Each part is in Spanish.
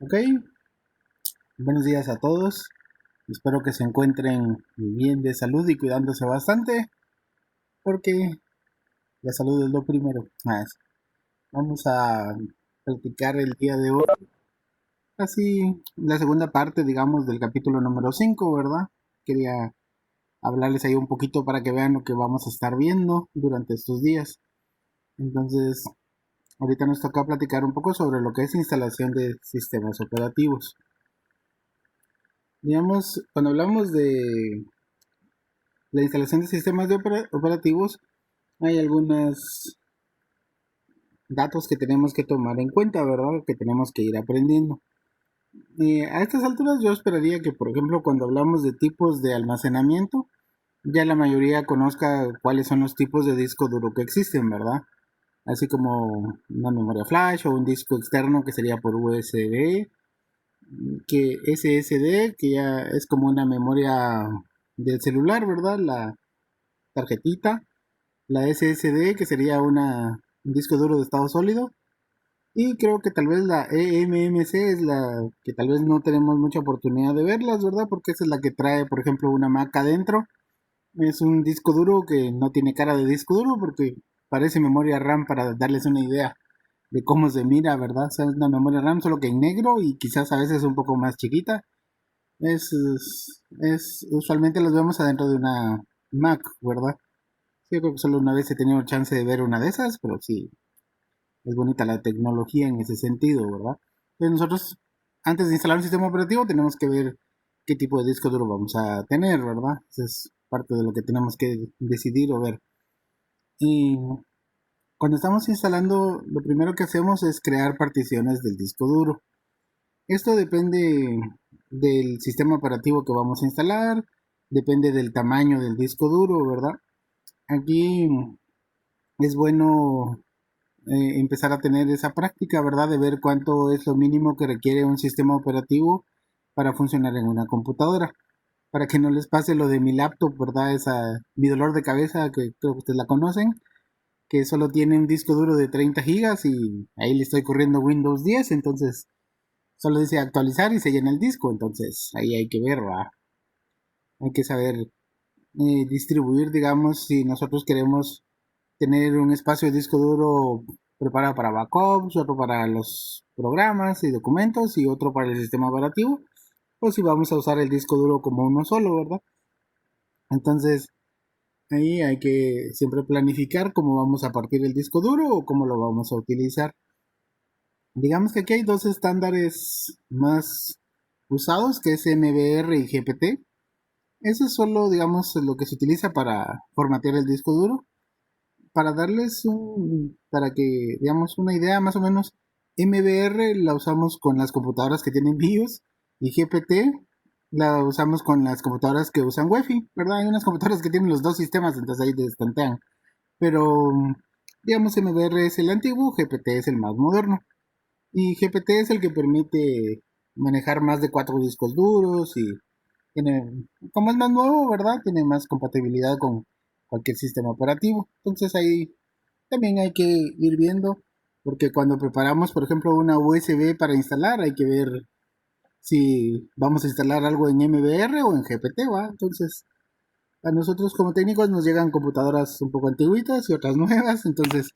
Ok, buenos días a todos. Espero que se encuentren bien de salud y cuidándose bastante, porque la salud es lo primero. Vamos a platicar el día de hoy, así la segunda parte, digamos, del capítulo número 5, ¿verdad? Quería hablarles ahí un poquito para que vean lo que vamos a estar viendo durante estos días. Entonces, ahorita nos toca platicar un poco sobre lo que es instalación de sistemas operativos. Digamos, cuando hablamos de la instalación de sistemas operativos, hay algunos datos que tenemos que tomar en cuenta, ¿verdad? Que tenemos que ir aprendiendo. A estas alturas yo esperaría que, por ejemplo, cuando hablamos de tipos de almacenamiento, ya la mayoría conozca cuáles son los tipos de disco duro que existen, ¿verdad? Así como una memoria flash o un disco externo que sería por USB, que SSD, que ya es como una memoria del celular, ¿verdad? La tarjetita, la SSD, que sería un disco duro de estado sólido, y creo que tal vez la eMMC es la que tal vez no tenemos mucha oportunidad de verlas, ¿verdad? Porque esa es la que trae, por ejemplo, una Mac adentro. Es un disco duro que no tiene cara de disco duro porque parece memoria RAM, para darles una idea de cómo se mira, ¿verdad? O sea, es una memoria RAM solo que en negro y quizás a veces un poco más chiquita. Usualmente los vemos adentro de una Mac, ¿verdad? Sí, yo creo que solo una vez he tenido chance de ver una de esas, pero sí, es bonita la tecnología en ese sentido, ¿verdad? Entonces nosotros, antes de instalar un sistema operativo, tenemos que ver qué tipo de disco duro vamos a tener, ¿verdad? Eso es parte de lo que tenemos que decidir o ver. Y cuando estamos instalando, lo primero que hacemos es crear particiones del disco duro. Esto depende del sistema operativo que vamos a instalar, depende del tamaño del disco duro, ¿verdad? Aquí es bueno empezar a tener esa práctica, ¿verdad? De ver cuánto es lo mínimo que requiere un sistema operativo para funcionar en una computadora. Para que no les pase lo de mi laptop, ¿verdad? Mi dolor de cabeza, que creo que ustedes la conocen, que solo tiene un disco duro de 30 gigas y ahí le estoy corriendo Windows 10, entonces solo dice actualizar y se llena el disco, entonces ahí hay que ver, ¿verdad? Hay que saber distribuir, digamos, si nosotros queremos tener un espacio de disco duro preparado para backups, otro para los programas y documentos y otro para el sistema operativo, o si vamos a usar el disco duro como uno solo, ¿verdad? Entonces ahí hay que siempre planificar cómo vamos a partir el disco duro o cómo lo vamos a utilizar. Digamos que aquí hay dos estándares más usados, que es MBR y GPT. Eso es solo, digamos, lo que se utiliza para formatear el disco duro. Para que digamos una idea más o menos, MBR la usamos con las computadoras que tienen BIOS y GPT la usamos con las computadoras que usan Wi-Fi, ¿verdad? Hay unas computadoras que tienen los dos sistemas, entonces ahí destantean. Pero, digamos, MBR es el antiguo, GPT es el más moderno. Y GPT es el que permite manejar más de cuatro discos duros y tiene, como es más nuevo, ¿verdad? Tiene más compatibilidad con cualquier sistema operativo. Entonces ahí también hay que ir viendo, porque cuando preparamos, por ejemplo, una USB para instalar, hay que ver si vamos a instalar algo en MBR o en GPT, ¿va? Entonces, a nosotros como técnicos nos llegan computadoras un poco antiguitas y otras nuevas, entonces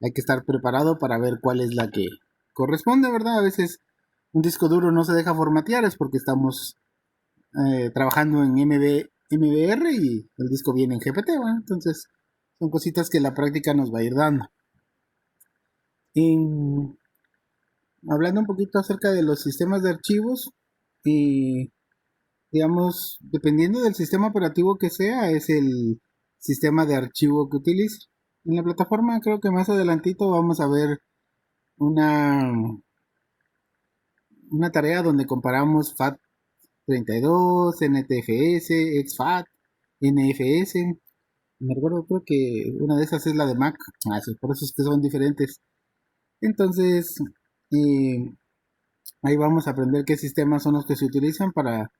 hay que estar preparado para ver cuál es la que corresponde, ¿verdad? A veces un disco duro no se deja formatear, es porque estamos trabajando en MBR y el disco viene en GPT, ¿va? Entonces son cositas que la práctica nos va a ir dando. Y hablando un poquito acerca de los sistemas de archivos, y digamos, dependiendo del sistema operativo que sea, es el sistema de archivo que utilice. En la plataforma creo que más adelantito vamos a ver una, una tarea donde comparamos FAT32, NTFS, exFAT, NFS. Me recuerdo, creo que una de esas es la de Mac. Sí, por eso es que son diferentes. Entonces, eh, ahí vamos a aprender qué sistemas son los que se utilizan para,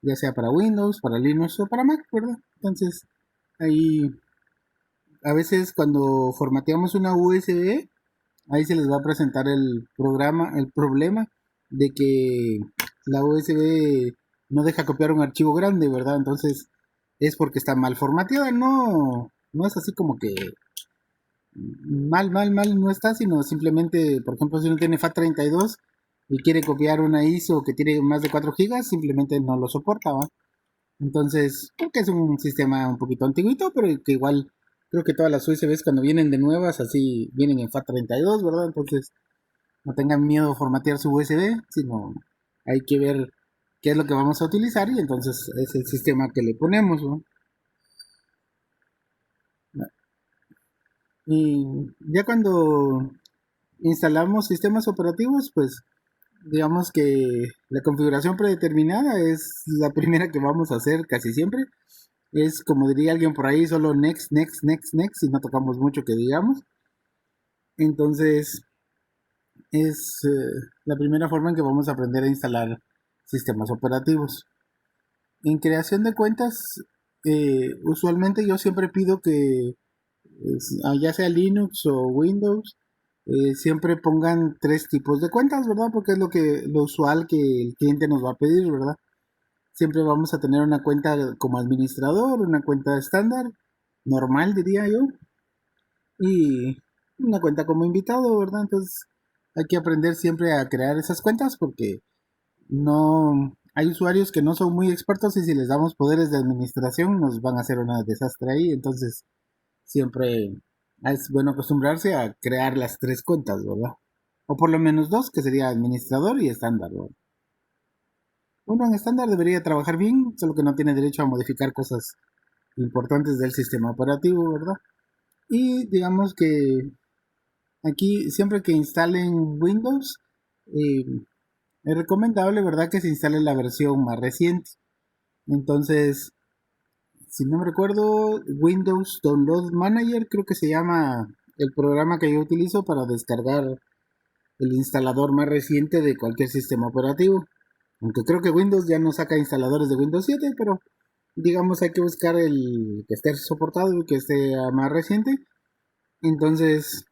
ya sea para Windows, para Linux o para Mac, ¿verdad? Entonces, ahí a veces cuando formateamos una USB, ahí se les va a presentar el problema de que la USB no deja copiar un archivo grande, ¿verdad? Entonces es porque está mal formateada, no es así como que mal no está, sino simplemente, por ejemplo, si uno tiene FAT32 y quiere copiar una ISO que tiene más de 4 gigas, simplemente no lo soporta, ¿va? Entonces, creo que es un sistema un poquito antiguito, pero que igual creo que todas las USBs cuando vienen de nuevas, así vienen en FAT32, ¿verdad? Entonces, no tengan miedo de formatear su USB, sino hay que ver qué es lo que vamos a utilizar y entonces es el sistema que le ponemos, ¿no? Y ya cuando instalamos sistemas operativos, pues digamos que la configuración predeterminada es la primera que vamos a hacer casi siempre. Es como diría alguien por ahí, solo next, next, next, next, y no tocamos mucho que digamos. Entonces es la primera forma en que vamos a aprender a instalar sistemas operativos. En creación de cuentas, usualmente yo siempre pido que, ya sea Linux o Windows, siempre pongan tres tipos de cuentas, ¿verdad? Porque es lo usual que el cliente nos va a pedir, ¿verdad? Siempre vamos a tener una cuenta como administrador, una cuenta estándar, normal diría yo, y una cuenta como invitado, ¿verdad? Entonces hay que aprender siempre a crear esas cuentas porque no hay usuarios que no son muy expertos y si les damos poderes de administración nos van a hacer un desastre ahí, entonces siempre es bueno acostumbrarse a crear las tres cuentas, ¿verdad? O por lo menos dos, que sería administrador y estándar, ¿verdad? Uno en estándar debería trabajar bien, solo que no tiene derecho a modificar cosas importantes del sistema operativo, ¿verdad? Y digamos que aquí siempre que instalen Windows, eh, es recomendable, ¿verdad?, que se instale la versión más reciente. Entonces, si no me recuerdo, Windows Download Manager creo que se llama el programa que yo utilizo para descargar el instalador más reciente de cualquier sistema operativo. Aunque creo que Windows ya no saca instaladores de Windows 7, pero digamos hay que buscar el que esté soportado y que esté más reciente. Entonces,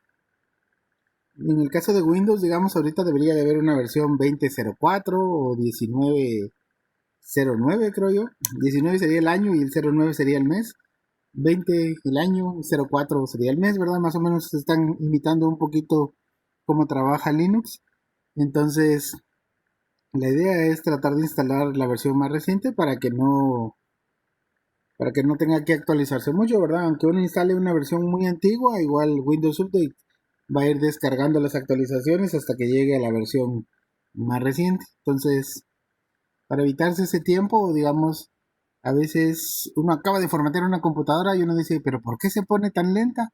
en el caso de Windows, digamos, ahorita debería de haber una versión 20.04 o 19.09, creo yo. 19 sería el año y el 09 sería el mes. 20 el año, 04 sería el mes, ¿verdad? Más o menos están imitando un poquito cómo trabaja Linux. Entonces, la idea es tratar de instalar la versión más reciente para que no tenga que actualizarse mucho, ¿verdad? Aunque uno instale una versión muy antigua, igual Windows Update va a ir descargando las actualizaciones hasta que llegue a la versión más reciente. Entonces, para evitarse ese tiempo, digamos, a veces uno acaba de formatear una computadora y uno dice, pero ¿por qué se pone tan lenta?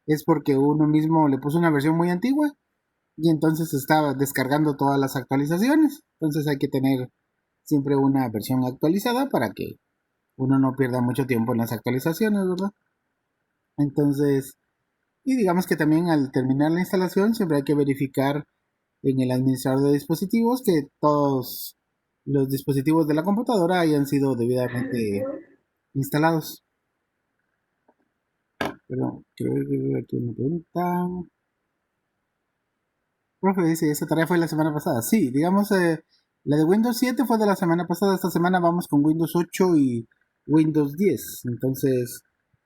Es porque uno mismo le puso una versión muy antigua y entonces estaba descargando todas las actualizaciones. Entonces hay que tener siempre una versión actualizada para que uno no pierda mucho tiempo en las actualizaciones, ¿verdad? Entonces, y digamos que también al terminar la instalación siempre hay que verificar en el administrador de dispositivos que todos los dispositivos de la computadora hayan sido debidamente instalados. Pero creo que aquí me preguntan. Profe, dice, esa tarea fue la semana pasada. Sí, digamos, la de Windows 7 fue de la semana pasada. Esta semana vamos con Windows 8 y Windows 10. Entonces,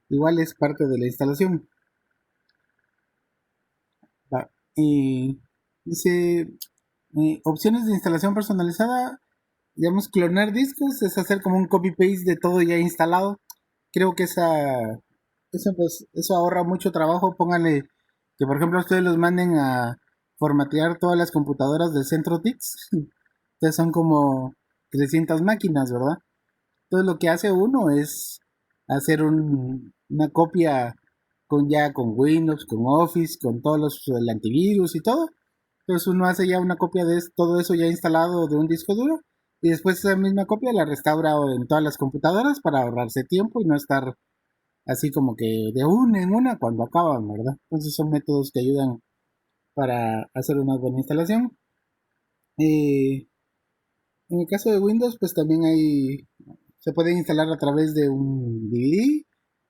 igual es parte de la instalación. Va. Y dice, opciones de instalación personalizada. Digamos, clonar discos es hacer como un copy-paste de todo ya instalado. Creo que eso ahorra mucho trabajo. Pónganle que, por ejemplo, ustedes los manden a formatear todas las computadoras del centro TICS. Entonces son como 300 máquinas, ¿verdad? Entonces lo que hace uno es hacer una copia con Windows, con Office, con el antivirus y todo. Entonces uno hace ya una copia de todo eso ya instalado de un disco duro y después esa misma copia la restaura en todas las computadoras para ahorrarse tiempo y no estar así como que de una en una cuando acaban, ¿verdad? Entonces son métodos que ayudan para hacer una buena instalación. Eh, en el caso de Windows, pues también se puede instalar a través de un DVD,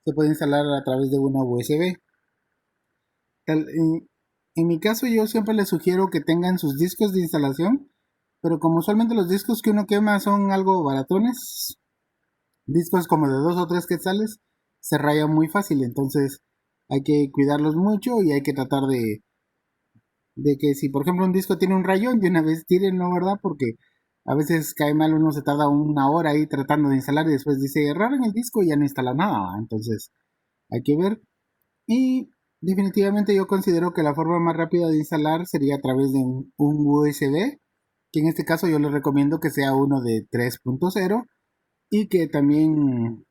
se puede instalar a través de una USB. En mi caso yo siempre les sugiero que tengan sus discos de instalación pero como usualmente los discos que uno quema son algo baratones, discos como de 2 o 3 quetzales, se rayan muy fácil, entonces hay que cuidarlos mucho y hay que tratar de que si por ejemplo un disco tiene un rayón, de una vez tírenlo, ¿verdad? Porque a veces cae mal, uno se tarda una hora ahí tratando de instalar y después dice error en el disco y ya no instala nada, entonces hay que ver. Y definitivamente yo considero que la forma más rápida de instalar sería a través de un USB, que en este caso yo les recomiendo que sea uno de 3.0 y que también,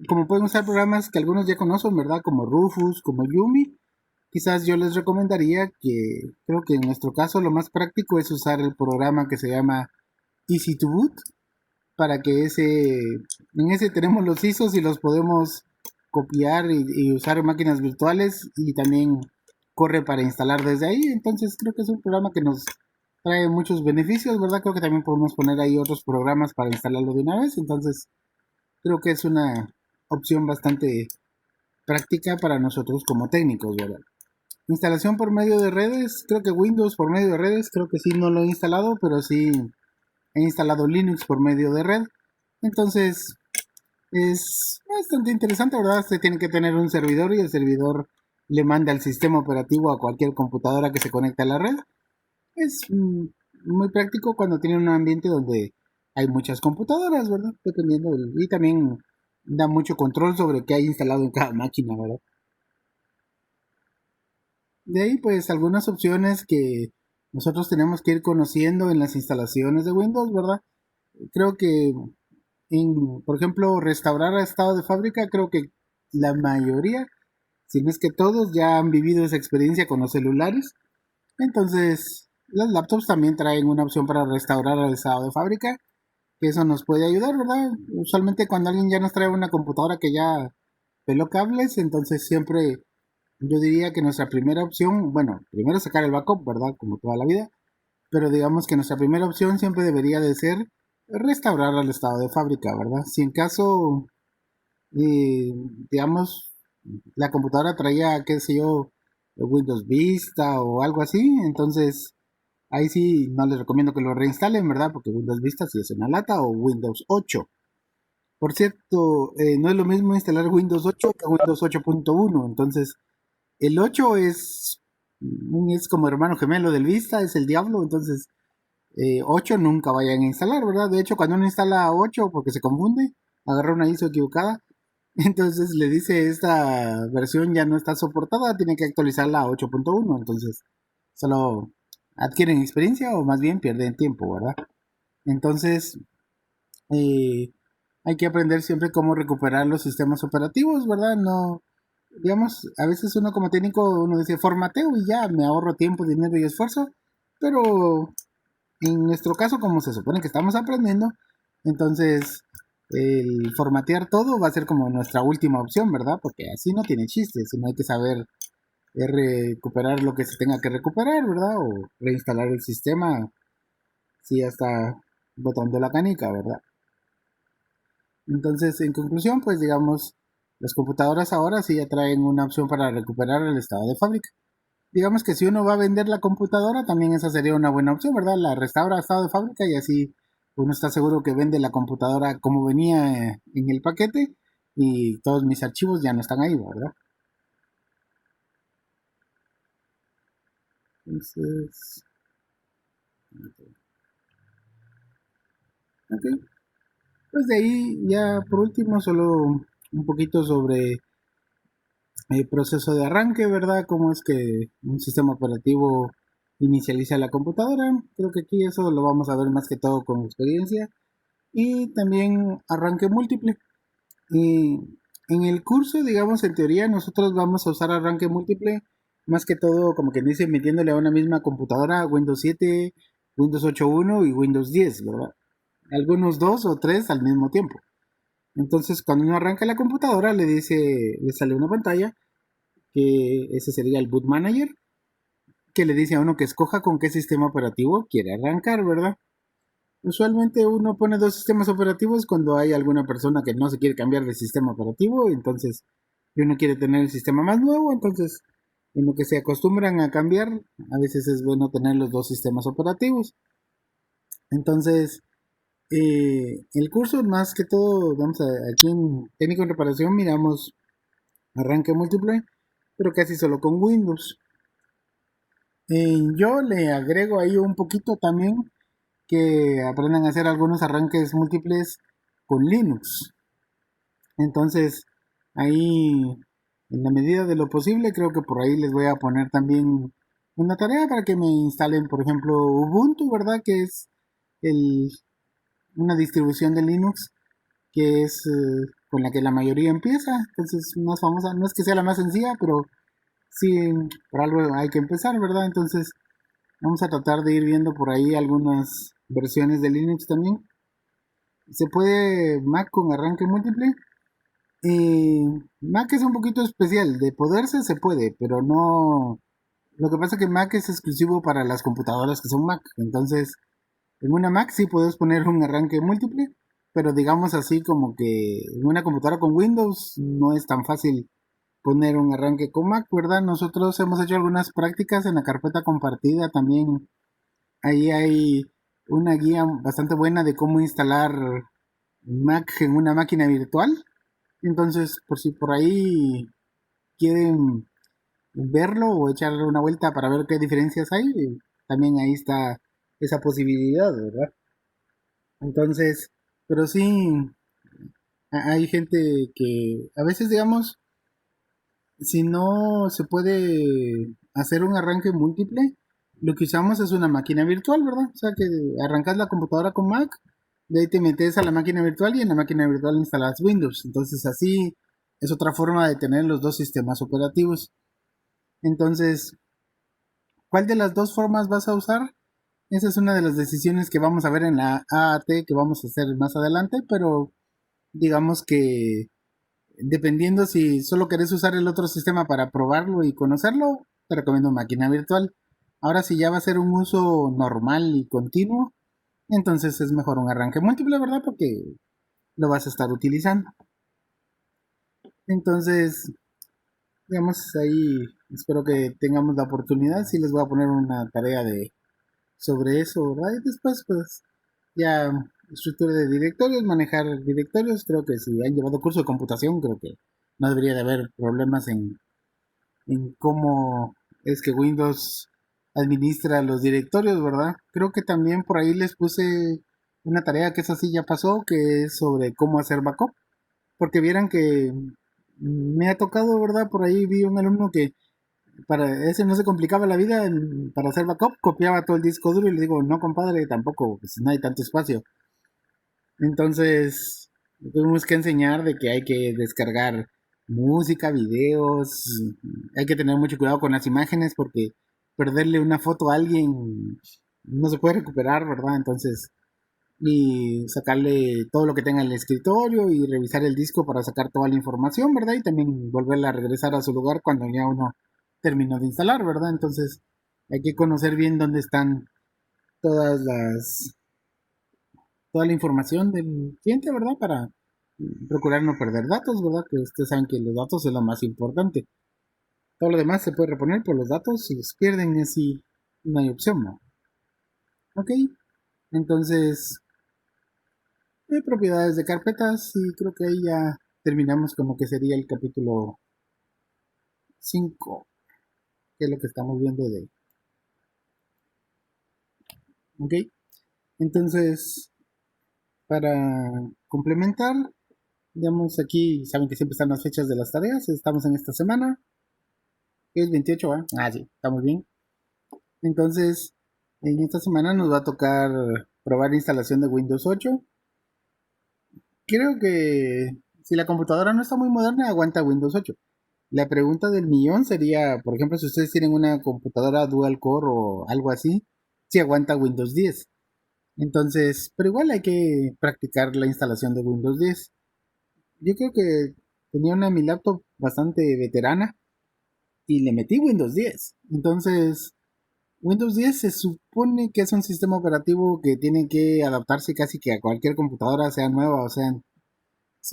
como pueden usar programas que algunos ya conocen, ¿verdad? Como Rufus, como Yumi, quizás yo les recomendaría que, creo que en nuestro caso lo más práctico es usar el programa que se llama Easy to Boot, para que en ese tenemos los ISOs y los podemos copiar y usar en máquinas virtuales y también corre para instalar desde ahí. Entonces creo que es un programa que nos trae muchos beneficios, ¿verdad? Creo que también podemos poner ahí otros programas para instalarlo de una vez. Entonces creo que es una opción bastante práctica para nosotros como técnicos, ¿verdad? Instalación por medio de redes, creo que Windows por medio de redes, creo que sí no lo he instalado, pero sí he instalado Linux por medio de red. Entonces, es bastante interesante, ¿verdad? Usted tiene que tener un servidor y el servidor le manda el sistema operativo a cualquier computadora que se conecte a la red. Es muy práctico cuando tiene un ambiente donde hay muchas computadoras, ¿verdad? Y también da mucho control sobre qué hay instalado en cada máquina, ¿verdad? De ahí, pues, algunas opciones que nosotros tenemos que ir conociendo en las instalaciones de Windows, ¿verdad? Creo que por ejemplo, restaurar a estado de fábrica, creo que la mayoría, si no es que todos, ya han vivido esa experiencia con los celulares. Entonces, las laptops también traen una opción para restaurar al estado de fábrica, que eso nos puede ayudar, ¿verdad? Usualmente cuando alguien ya nos trae una computadora que ya peló cables, entonces siempre yo diría que nuestra primera opción, bueno, primero sacar el backup, ¿verdad? Como toda la vida, pero digamos que nuestra primera opción siempre debería de ser restaurar al estado de fábrica, ¿verdad? Si en caso, eh, digamos, la computadora traía, qué sé yo, Windows Vista o algo así, entonces ahí sí no les recomiendo que lo reinstalen, ¿verdad? Porque Windows Vista sí es una lata o Windows 8. Por cierto, no es lo mismo instalar Windows 8 que Windows 8.1, entonces el 8 es como hermano gemelo del Vista, es el diablo, entonces 8 nunca vayan a instalar, ¿verdad? De hecho, cuando uno instala 8 porque se confunde, agarra una ISO equivocada, entonces le dice esta versión ya no está soportada, tiene que actualizarla a 8.1, entonces solo adquieren experiencia o más bien pierden tiempo, ¿verdad? Entonces eh, hay que aprender siempre cómo recuperar los sistemas operativos, ¿verdad? No, digamos, a veces uno como técnico, uno dice formateo y ya me ahorro tiempo, dinero y esfuerzo, pero en nuestro caso, como se supone que estamos aprendiendo, entonces el formatear todo va a ser como nuestra última opción, ¿verdad? Porque así no tiene chiste, sino hay que saber recuperar lo que se tenga que recuperar, ¿verdad? O reinstalar el sistema si ya está botando la canica, ¿verdad? Entonces, en conclusión, pues digamos, las computadoras ahora sí ya traen una opción para recuperar el estado de fábrica. Digamos que si uno va a vender la computadora, también esa sería una buena opción, ¿verdad? La restaura a estado de fábrica y así uno está seguro que vende la computadora como venía en el paquete y todos mis archivos ya no están ahí, ¿verdad? Entonces, ok. Pues de ahí ya por último solo un poquito sobre el proceso de arranque, ¿verdad? Cómo es que un sistema operativo inicializa la computadora. Creo que aquí eso lo vamos a ver más que todo con experiencia. Y también arranque múltiple. Y en el curso, digamos, en teoría, nosotros vamos a usar arranque múltiple, más que todo, como que dice, metiéndole a una misma computadora Windows 7, Windows 8.1 y Windows 10, ¿verdad? Algunos dos o tres al mismo tiempo. Entonces, cuando uno arranca la computadora, le sale una pantalla, que ese sería el Boot Manager, que le dice a uno que escoja con qué sistema operativo quiere arrancar, ¿verdad? Usualmente uno pone dos sistemas operativos cuando hay alguna persona que no se quiere cambiar de sistema operativo, entonces y uno quiere tener el sistema más nuevo, entonces en lo que se acostumbran a cambiar, a veces es bueno tener los dos sistemas operativos. Entonces, el curso más que todo, vamos aquí en técnico en reparación miramos arranque múltiple, pero casi solo con Windows. Yo le agrego ahí un poquito también que aprendan a hacer algunos arranques múltiples con Linux. Entonces, ahí, en la medida de lo posible, creo que por ahí les voy a poner también una tarea para que me instalen, por ejemplo, Ubuntu, ¿verdad? Que es el, una distribución de Linux que es con la que la mayoría empieza. Entonces, más famosa, no es que sea la más sencilla, pero sí, por algo hay que empezar, ¿verdad? Entonces, vamos a tratar de ir viendo por ahí algunas versiones de Linux también. Se puede Mac con arranque múltiple. Mac es un poquito especial, de poderse se puede, pero no. Lo que pasa es que Mac es exclusivo para las computadoras que son Mac. Entonces, en una Mac sí puedes poner un arranque múltiple, pero digamos así como que en una computadora con Windows no es tan fácil poner un arranque con Mac, ¿verdad? Nosotros hemos hecho algunas prácticas en la carpeta compartida también. Ahí hay una guía bastante buena de cómo instalar Mac en una máquina virtual. Entonces, por si por ahí quieren verlo o echarle una vuelta para ver qué diferencias hay, también ahí está esa posibilidad, ¿verdad? Entonces, pero sí, hay gente que a veces, digamos, si no se puede hacer un arranque múltiple, lo que usamos es una máquina virtual, ¿verdad? O sea que arrancas la computadora con Mac, de ahí te metes a la máquina virtual y en la máquina virtual instalas Windows. Entonces así es otra forma de tener los dos sistemas operativos. Entonces, ¿cuál de las dos formas vas a usar? Esa es una de las decisiones que vamos a ver en la AAT que vamos a hacer más adelante, pero digamos que dependiendo si solo querés usar el otro sistema para probarlo y conocerlo, te recomiendo máquina virtual. Ahora si ya va a ser un uso normal y continuo, entonces es mejor un arranque múltiple, ¿verdad? Porque lo vas a estar utilizando. Entonces, digamos, ahí espero que tengamos la oportunidad. Si les voy a poner una tarea de sobre eso, ¿verdad? Y después, pues, ya estructura de directorios, manejar directorios. Creo que si han llevado curso de computación, creo que no debería de haber problemas en cómo es que Windows administra los directorios, ¿verdad? Creo que también por ahí les puse una tarea que esa sí ya pasó, que es sobre cómo hacer backup, porque vieran que me ha tocado, ¿verdad? Por ahí vi un alumno que para ese no se complicaba la vida para hacer backup, copiaba todo el disco duro y le digo, no compadre, tampoco, pues no hay tanto espacio. Entonces, tuvimos que enseñar de que hay que descargar música, videos, hay que tener mucho cuidado con las imágenes porque perderle una foto a alguien no se puede recuperar, ¿verdad? Entonces, y sacarle todo lo que tenga en el escritorio y revisar el disco para sacar toda la información, ¿verdad? Y también volverla a regresar a su lugar cuando ya uno terminó de instalar, ¿verdad? Entonces, hay que conocer bien dónde están todas las toda la información del cliente, ¿verdad? Para procurar no perder datos, ¿verdad? Que ustedes saben que los datos es lo más importante. Todo lo demás se puede reponer, por los datos, si los pierden, así no hay opción, ¿no? Ok, entonces, hay propiedades de carpetas y creo que ahí ya terminamos con lo que sería el capítulo 5, que es lo que estamos viendo de... Ok, entonces, para complementar, digamos aquí, saben que siempre están las fechas de las tareas, estamos en esta semana, es 28, ¿eh? Ah, sí, estamos bien. Entonces, en esta semana nos va a tocar probar instalación de Windows 8. Creo que si la computadora no está muy moderna, aguanta Windows 8. La pregunta del millón sería, por ejemplo, si ustedes tienen una computadora dual core o algo así, si aguanta Windows 10. Entonces, pero igual hay que practicar la instalación de Windows 10. Yo creo que tenía una mi laptop bastante veterana y le metí Windows 10. Entonces, Windows 10 se supone que es un sistema operativo que tiene que adaptarse casi que a cualquier computadora, sea nueva o sea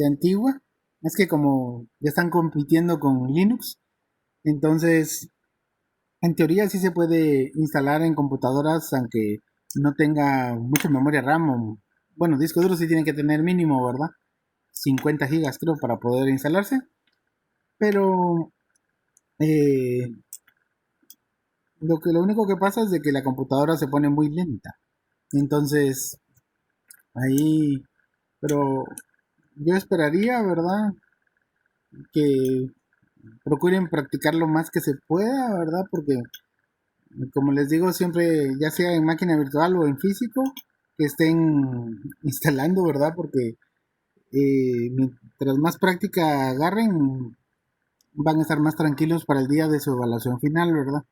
antigua. Es que como ya están compitiendo con Linux, entonces en teoría sí se puede instalar en computadoras, aunque no tenga mucha memoria RAM. Bueno, disco duro sí tiene que tener mínimo, ¿verdad? 50 gigas creo para poder instalarse. Pero eh, lo único que pasa es de que la computadora se pone muy lenta. Entonces, ahí, pero yo esperaría, ¿verdad? Que procuren practicar lo más que se pueda, ¿verdad? Porque, como les digo, siempre, ya sea en máquina virtual o en físico, que estén instalando, ¿verdad? Porque mientras más práctica agarren, van a estar más tranquilos para el día de su evaluación final, ¿verdad?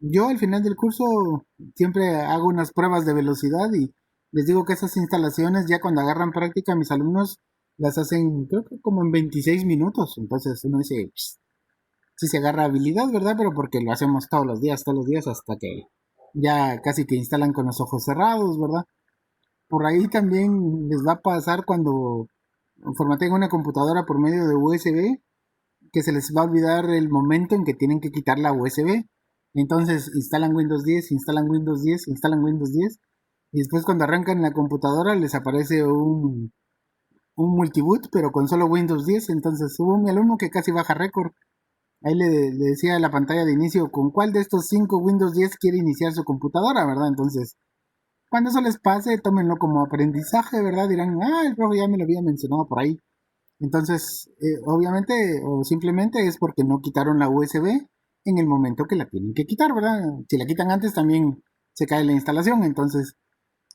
Yo al final del curso siempre hago unas pruebas de velocidad y les digo que esas instalaciones ya cuando agarran práctica mis alumnos las hacen creo que como en 26 minutos. Entonces uno dice, sí se agarra habilidad, ¿verdad? Pero porque lo hacemos todos los días hasta que ya casi que instalan con los ojos cerrados, ¿verdad? Por ahí también les va a pasar cuando formateen una computadora por medio de USB, que se les va a olvidar el momento en que tienen que quitar la USB. Entonces instalan Windows 10, instalan Windows 10, instalan Windows 10 y después cuando arrancan la computadora les aparece un multiboot pero con solo Windows 10. Entonces hubo mi alumno que casi baja récord. Ahí le decía a la pantalla de inicio con cuál de estos 5 Windows 10 quiere iniciar su computadora, ¿verdad? Entonces, cuando eso les pase, tómenlo como aprendizaje, ¿verdad? Dirán, el profe ya me lo había mencionado por ahí. Entonces, obviamente o simplemente es porque no quitaron la USB en el momento que la tienen que quitar, ¿verdad? Si la quitan antes también se cae la instalación, entonces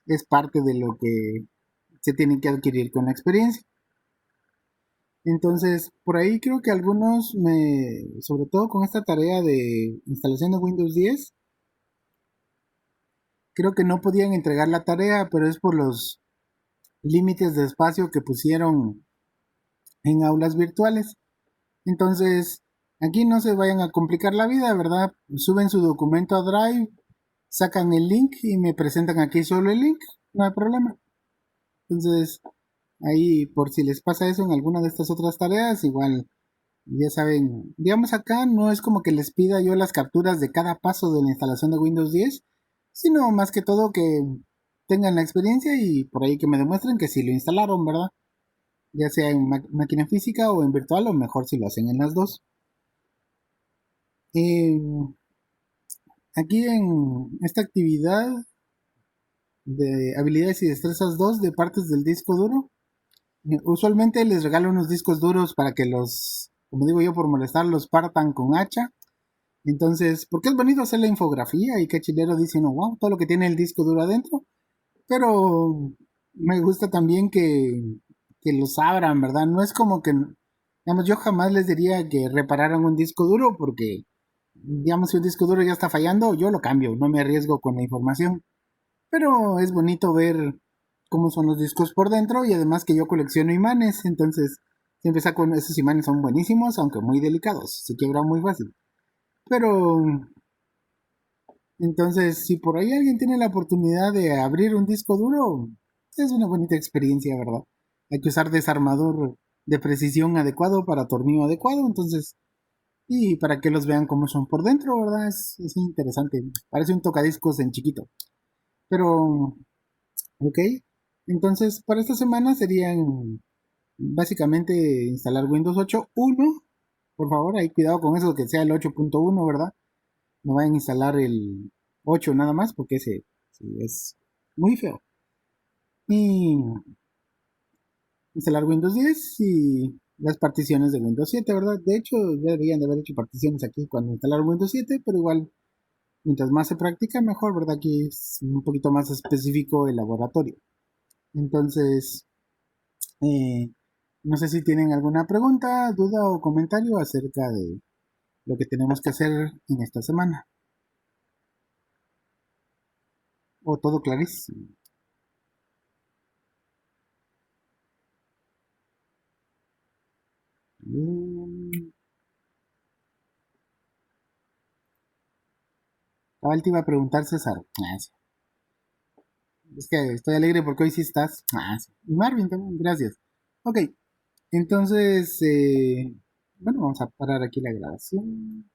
es parte de lo que se tiene que adquirir con la experiencia. Entonces, por ahí creo que algunos sobre todo con esta tarea de instalación de Windows 10, creo que no podían entregar la tarea, pero es por los límites de espacio que pusieron en aulas virtuales. Entonces, aquí no se vayan a complicar la vida, ¿verdad? Suben su documento a Drive, sacan el link y me presentan aquí solo el link, no hay problema. Entonces, ahí por si les pasa eso en alguna de estas otras tareas, igual ya saben, digamos acá no es como que les pida yo las capturas de cada paso de la instalación de Windows 10, sino más que todo que tengan la experiencia y por ahí que me demuestren que sí lo instalaron, ¿verdad? Ya sea en máquina física o en virtual, o mejor si lo hacen en las dos. Eh, Aquí en esta actividad de habilidades y destrezas 2 de partes del disco duro, usualmente les regalo unos discos duros para que los, como digo yo, por molestar, los partan con hacha. Entonces, porque es bonito hacer la infografía y que chilero dice uno, wow, todo lo que tiene el disco duro adentro, pero me gusta también que los abran, ¿verdad? No es como que, digamos, yo jamás les diría que repararan un disco duro porque, digamos, si un disco duro ya está fallando, yo lo cambio, no me arriesgo con la información. Pero es bonito ver cómo son los discos por dentro y además que yo colecciono imanes, entonces siempre saco esos imanes, son buenísimos, aunque muy delicados, se quiebran muy fácil. Pero entonces, si por ahí alguien tiene la oportunidad de abrir un disco duro, es una bonita experiencia, ¿verdad? Hay que usar desarmador de precisión adecuado para tornillo adecuado, entonces, y para que los vean cómo son por dentro, ¿verdad? Es interesante. Parece un tocadiscos en chiquito. Pero, ok. Entonces, para esta semana serían básicamente instalar Windows 8.1. Por favor, ahí cuidado con eso, que sea el 8.1, ¿verdad? No vayan a instalar el 8 nada más porque ese sí, es muy feo. Y instalar Windows 10 y las particiones de Windows 7, ¿verdad? De hecho, ya deberían de haber hecho particiones aquí cuando instalaron Windows 7, pero igual, mientras más se practica, mejor, ¿verdad? Aquí es un poquito más específico el laboratorio. Entonces, eh, no sé si tienen alguna pregunta, duda o comentario acerca de lo que tenemos que hacer en esta semana. O todo clarísimo. Bien. Cabal te iba a preguntar, César. Sí. Es que estoy alegre porque hoy sí estás. Sí. Y Marvin también, gracias. Ok, entonces, bueno, vamos a parar aquí la grabación.